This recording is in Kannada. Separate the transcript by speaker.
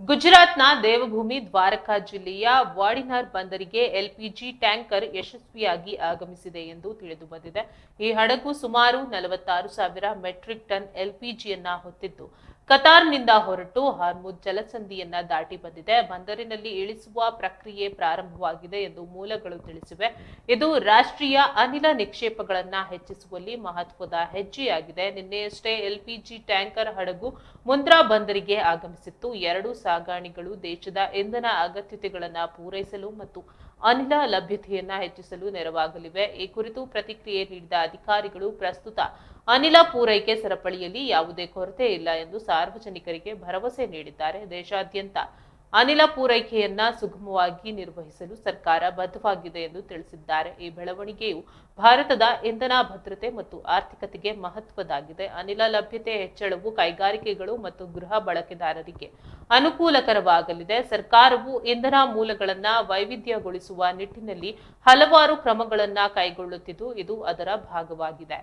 Speaker 1: ಗುಜರಾತ್ನ ದೇವಭೂಮಿ ದ್ವಾರಕಾ ಜಿಲ್ಲೆಯ ವಾಡಿನಾರ್ ಬಂದರಿಗೆ ಎಲ್ಪಿಜಿ ಟ್ಯಾಂಕರ್ ಯಶಸ್ವಿಯಾಗಿ ಆಗಮಿಸಿದೆ ಎಂದು ತಿಳಿದು ಬಂದಿದೆ. ಈ ಹಡಗು ಸುಮಾರು 46,000 ಮೆಟ್ರಿಕ್ ಟನ್ ಎಲ್ಪಿಜಿಯನ್ನ ಹೊತ್ತಿದ್ದು ಕತಾರ್ನಿಂದ ಹೊರಟು ಹಾರ್ಮುಜ್ ಜಲಸಂಧಿಯನ್ನ ದಾಟಿ ಬಂದಿದೆ. ಬಂದರಿನಲ್ಲಿ ಇಳಿಸುವ ಪ್ರಕ್ರಿಯೆ ಪ್ರಾರಂಭವಾಗಿದೆ ಎಂದು ಮೂಲಗಳು ತಿಳಿಸಿವೆ. ಇದು ರಾಷ್ಟ್ರೀಯ ಅನಿಲ ನಿಕ್ಷೇಪಗಳನ್ನ ಹೆಚ್ಚಿಸುವಲ್ಲಿ ಮಹತ್ವದ ಹೆಜ್ಜೆಯಾಗಿದೆ. ನಿನ್ನೆಯಷ್ಟೇ ಎಲ್ಪಿಜಿ ಟ್ಯಾಂಕರ್ ಹಡಗು ಮುಂದ್ರಾ ಬಂದರಿಗೆ ಆಗಮಿಸಿತ್ತು. ಎರಡು ಸಾಗಾಣಿಗಳು ದೇಶದ ಇಂಧನ ಅಗತ್ಯತೆಗಳನ್ನು ಪೂರೈಸಲು ಮತ್ತು ಅನಿಲ ಲಭ್ಯತೆಯನ್ನ ಹೆಚ್ಚಿಸಲು ನೆರವಾಗಲಿವೆ. ಈ ಕುರಿತು ಪ್ರತಿಕ್ರಿಯೆ ನೀಡಿದ ಅಧಿಕಾರಿಗಳು ಪ್ರಸ್ತುತ ಅನಿಲ ಪೂರೈಕೆ ಸರಪಳಿಯಲ್ಲಿ ಯಾವುದೇ ಕೊರತೆ ಇಲ್ಲ ಎಂದು ಸಾರ್ವಜನಿಕರಿಗೆ ಭರವಸೆ ನೀಡಿದ್ದಾರೆ. ದೇಶಾದ್ಯಂತ ಅನಿಲ ಪೂರೈಕೆಯನ್ನ ಸುಗಮವಾಗಿ ನಿರ್ವಹಿಸಲು ಸರ್ಕಾರ ಬದ್ಧವಾಗಿದೆ ಎಂದು ತಿಳಿಸಿದ್ದಾರೆ. ಈ ಬೆಳವಣಿಗೆಯು ಭಾರತದ ಇಂಧನ ಭದ್ರತೆ ಮತ್ತು ಆರ್ಥಿಕತೆಗೆ ಮಹತ್ವದಾಗಿದೆ. ಅನಿಲ ಲಭ್ಯತೆ ಹೆಚ್ಚಳವು ಕೈಗಾರಿಕೆಗಳು ಮತ್ತು ಗೃಹ ಬಳಕೆದಾರರಿಗೆ ಅನುಕೂಲಕರವಾಗಲಿದೆ. ಸರ್ಕಾರವು ಇಂಧನ ಮೂಲಗಳನ್ನು ವೈವಿಧ್ಯಗೊಳಿಸುವ ನಿಟ್ಟಿನಲ್ಲಿ ಹಲವಾರು ಕ್ರಮಗಳನ್ನು ಕೈಗೊಳ್ಳುತ್ತಿದ್ದು ಇದು ಅದರ ಭಾಗವಾಗಿದೆ.